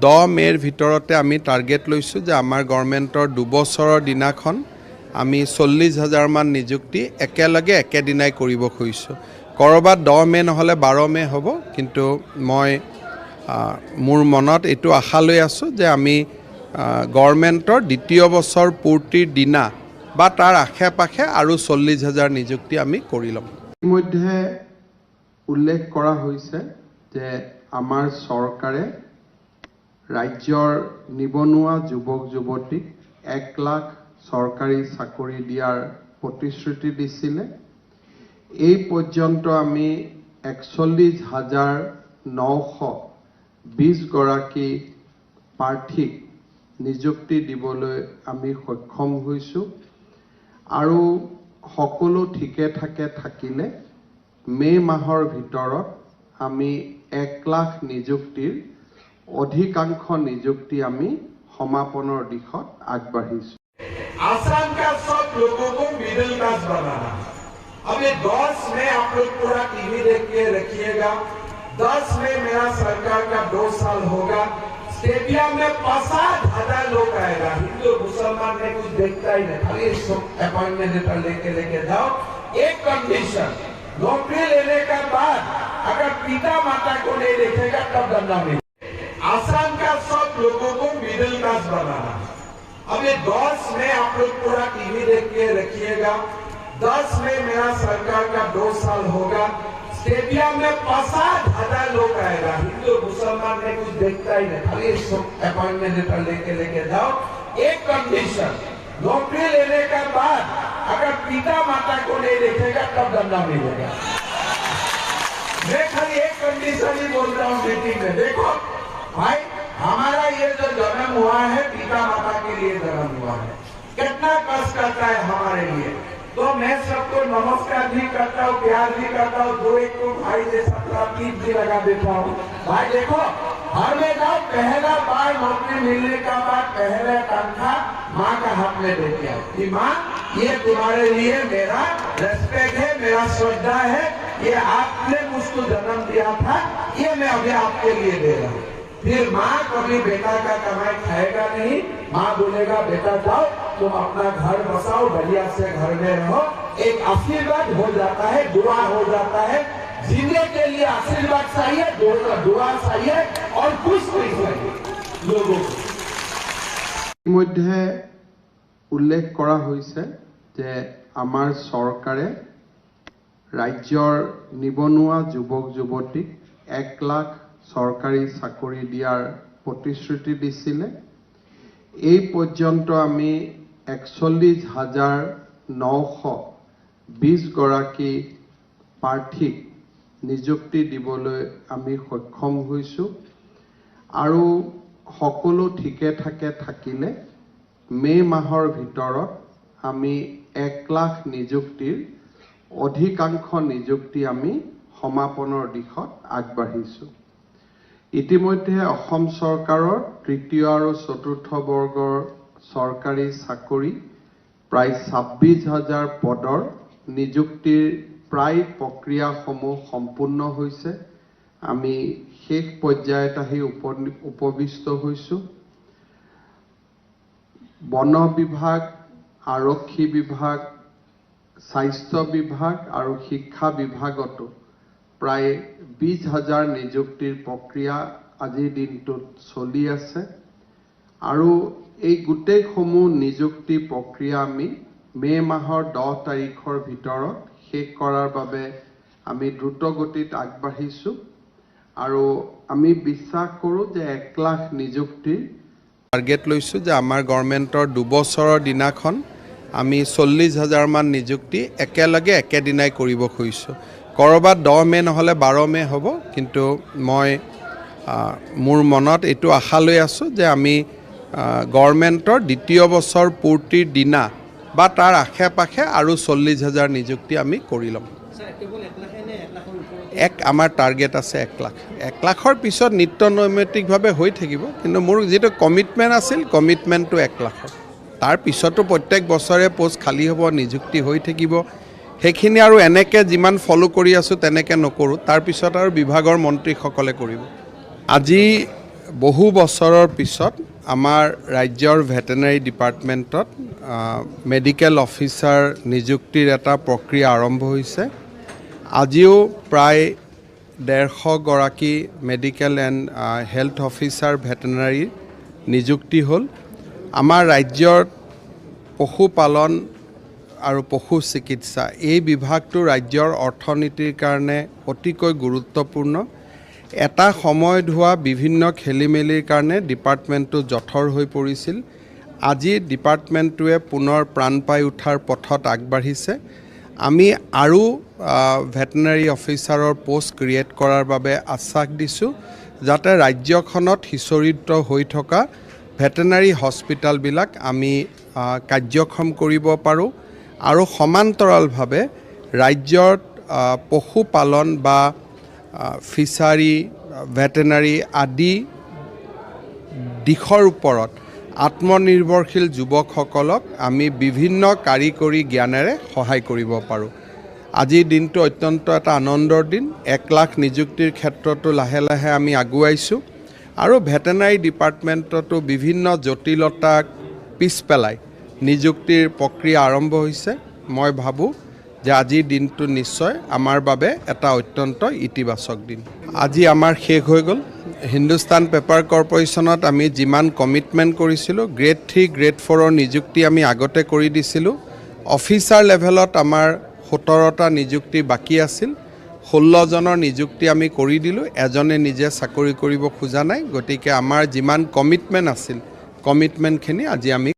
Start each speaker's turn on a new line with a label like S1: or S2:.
S1: 10 মে'ৰ ভিতৰতে আমি টাৰ্গেট লৈছোঁ যে আমাৰ গভৰ্ণমেণ্টৰ 2 বছৰৰ দিনাখন আমি 40,000 মান নিযুক্তি একেলগে একেদিনাই কৰিব খুজিছোঁ। ক'ৰবাত 10 মে' নহ'লে 12 মে' হ'ব, কিন্তু মই মোৰ মনত এইটো আশা লৈ আছোঁ যে আমি গভৰ্ণমেণ্টৰ দ্বিতীয় বছৰ পূৰ্তিৰ দিনা বা তাৰ আশে পাশে আৰু 40,000 নিযুক্তি আমি কৰি ল'ম। ইতিমধ্যে উল্লেখ কৰা হৈছে যে আমাৰ চৰকাৰে ৰাজ্যৰ নিবনুৱা যুৱক যুৱতীক 1 লাখ চৰকাৰী চাকৰি দিয়াৰ প্ৰতিশ্ৰুতি দিছিলে। এই পৰ্যন্ত আমি 41,920 গৰাকী প্ৰাৰ্থীক নিযুক্তি দিবলৈ আমি সক্ষম হৈছোঁ আৰু সকলো ঠিকে ঠাকে থাকিলে মে' মাহৰ ভিতৰত আমি 1 লাখ নিযুক্তিৰ অধিকাংশ নিযুক্তি আমি সমাপনৰ দিশত আগবাঢ়িছোঁ।
S2: आसाम का सब लोगों को मिडिल क्लास बनाना। अभी 10 में आप लोग पूरा टीवी देख के रखिएगा। 10 में मेरा सरकार का 2 साल होगा। स्टेडियम में 50,000 लोग आएगा। हिंदू मुसलमान में कुछ देखता ही नहीं, खाली अपॉइंटमेंट लेटर लेके जाओ। एक कंडीशन, नौकरी लेने के बाद अगर पिता माता को नहीं देखेगा तब दंडा मिलेगा। आसाम का सब लोगों को मिडिल क्लास बनाना। अभी 10 में आप लोग पूरा टीवी देख के रखिएगा। 10 में मेरा सरकार का 2 साल होगा। स्टेडियम में 50,000 लोग आएगा। हिंदू मुसलमान में कुछ देखता ही नहीं, खाली अपॉइंटमेंट लेटर लेके जाओ। एक कंडीशन, नौकरी लेने के बाद अगर पिता माता को नहीं देखेगा तब दंडा मिलेगा। मैं खाली एक कंडीशन ही बोल रहा हूँ मीटिंग में। देखो भाई, हमारा ये जो जन्म हुआ है पिता माता के लिए जन्म हुआ है, कितना कष्ट करता है हमारे लिए। तो मैं सबको नमस्कार भी करता हूँ, प्यार भी करता हूँ, 2-1 को भाई जैसा टीप भी लगा देता हूँ। भाई देखो, घर में जाओ, पहला बार नौकरी मिलने का बाद पहला तनख्वाह माँ का हाथ में देते आओ कि माँ ये तुम्हारे लिए मेरा रेस्पेक्ट है, मेरा श्रद्धा है, ये आपने मुझको जन्म दिया था, ये मैं अभी आपके लिए दे रहा हूँ। फिर माँ कभी बेटा का कमाई खाएगा नहीं। माँ बोलेगा बेटा जाओ तुम अपना घर बसाओ, बढ़िया से घर में रहो। एक आशीर्वाद हो जाता है, दुआ हो जाता है। जीने के लिए आशीर्वाद चाहिए, दुआ चाहिए और कुछ नहीं चाहिए लोगों को।
S1: ইতিমধ্যে উল্লেখ কৰা হৈছে যে আমাৰ চৰকাৰে ৰাজ্যৰ নিবনুৱা যুৱক যুৱতীক 1 লাখ চৰকাৰী চাকৰি দিয়াৰ প্ৰতিশ্ৰুতি দিছিলে। এই পৰ্যন্ত আমি 41,920 গৰাকী প্ৰাৰ্থীক নিযুক্তি দিবলৈ আমি সক্ষম হৈছোঁ আৰু সকলো ঠিকে ঠাকে থাকিলে মে' মাহৰ ভিতৰত আমি 1 লাখ নিযুক্তিৰ অধিকাংশ নিযুক্তি আমি সমাপনৰ দিশত আগবাঢ়িছোঁ। ইতিমধ্যে অসম চৰকাৰৰ তৃতীয় আৰু চতুৰ্থ বৰ্গৰ চৰকাৰী চাকৰি প্ৰায় 26,000 পদৰ নিযুক্তিৰ প্ৰায় প্ৰক্ৰিয়াসমূহ সম্পূৰ্ণ হৈছে। আমি শেষ পৰ্যায়ত আহি উপবিষ্ট হৈছোঁ। বন বিভাগ, আৰক্ষী বিভাগ, স্বাস্থ্য বিভাগ আৰু শিক্ষা বিভাগতো প্ৰায় 20,000 নিযুক্তিৰ প্ৰক্ৰিয়া আজিৰ দিনটোত চলি আছে আৰু এই গোটেইসমূহ নিযুক্তি প্ৰক্ৰিয়া আমি মে' মাহৰ 10 তাৰিখৰ ভিতৰত শেষ কৰাৰ বাবে আমি দ্ৰুত গতিত আগবাঢ়িছোঁ আৰু আমি বিশ্বাস কৰোঁ যে 1 লাখ নিযুক্তিৰ টাৰ্গেট লৈছোঁ যে আমাৰ গভৰ্ণমেণ্টৰ 2 বছৰৰ দিনাখন আমি 40,000 মান নিযুক্তি একেলগে একেদিনাই কৰিব খুজিছোঁ। ক'ৰবাত 10 মে' নহ'লে 12 মে' হ'ব, কিন্তু মই মোৰ মনত এইটো আশা লৈ আছোঁ যে আমি গভৰ্ণমেণ্টৰ দ্বিতীয় বছৰ পূৰ্তিৰ দিনা বা তাৰ আশে পাশে আৰু 40,000 নিযুক্তি আমি কৰি ল'ম। আমাৰ টাৰ্গেট আছে 1 লাখ। 1 লাখৰ পিছত নিত্য নৈমিত্তিকভাৱে হৈ থাকিব, কিন্তু মোৰ যিটো কমিটমেণ্ট আছিল, কমিটমেণ্টটো 1 লাখৰ। তাৰ পিছতো প্ৰত্যেক বছৰে পোষ্ট খালী হ'ব, নিযুক্তি হৈ থাকিব। সেইখিনি আৰু এনেকৈ যিমান ফ'ল' কৰি আছোঁ তেনেকৈ নকৰোঁ, তাৰপিছত আৰু বিভাগৰ মন্ত্ৰীসকলে কৰিব। আজি বহু বছৰৰ পিছত আমাৰ ৰাজ্যৰ ভেটেনাৰী ডিপাৰ্টমেণ্টত মেডিকেল অফিচাৰ নিযুক্তিৰ এটা প্ৰক্ৰিয়া আৰম্ভ হৈছে। আজিও প্ৰায় 150 গৰাকী medical and health officer veterinary নিযুক্তি হ'ল। আমাৰ ৰাজ্যৰ পশুপালন আৰু পশু চিকিৎসা এই বিভাগটো ৰাজ্যৰ অৰ্থনীতিৰ কাৰণে অতিকৈ গুৰুত্বপূৰ্ণ। এটা সময়ত হোৱা বিভিন্ন খেলিমেলিৰ কাৰণে ডিপাৰ্টমেণ্টটো জঠৰ হৈ পৰিছিল। আজি ডিপাৰ্টমেণ্টটোৱে পুনৰ প্ৰাণ পাই উঠাৰ পথত আগবাঢ়িছে। আমি আৰু ভেটেনাৰী অফিচাৰৰ পোষ্ট ক্ৰিয়েট কৰাৰ বাবে আশ্বাস দিছোঁ, যাতে ৰাজ্যখনত সিঁচৰিত হৈ থকা ভেটেনাৰী হস্পিটেলবিলাক আমি কাৰ্যক্ষম কৰিব পাৰোঁ আৰু সমান্তৰালভাৱে ৰাজ্যত পশুপালন বা ফিচাৰী ভেটেনাৰী আদি দিশৰ ওপৰত আত্মনিৰ্ভৰশীল যুৱকসকলক আমি বিভিন্ন কাৰিকৰী জ্ঞানেৰে সহায় কৰিব পাৰোঁ। আজিৰ দিনটো অত্যন্ত এটা আনন্দৰ দিন। 1 লাখ নিযুক্তিৰ ক্ষেত্ৰতো লাহে লাহে আমি আগুৱাইছোঁ আৰু ভেটেনাৰী ডিপাৰ্টমেণ্টতো বিভিন্ন জটিলতাক পিছ পেলাই নিযুক্তিৰ প্ৰক্ৰিয়া আৰম্ভ হৈছে। মই ভাবোঁ যে আজিৰ দিনটো নিশ্চয় আমাৰ বাবে এটা অত্যন্ত ইতিবাচক দিন। আজি আমাৰ শেষ হৈ গ'ল। হিন্দুস্তান পেপাৰ কৰ্পোৰেশ্যনত আমি যিমান কমিটমেণ্ট কৰিছিলোঁ, গ্ৰেড 3 গ্ৰেড 4ৰ নিযুক্তি আমি আগতে কৰি দিছিলোঁ। অফিচাৰ লেভেলত আমাৰ 17টা নিযুক্তি বাকী আছিল। 16 জনৰ নিযুক্তি আমি কৰি দিলোঁ। এজনে নিজে চাকৰি কৰিব খোজা নাই। গতিকে আমাৰ যিমান কমিটমেণ্ট আছিল, কমিটমেণ্টখিনি আজি আমি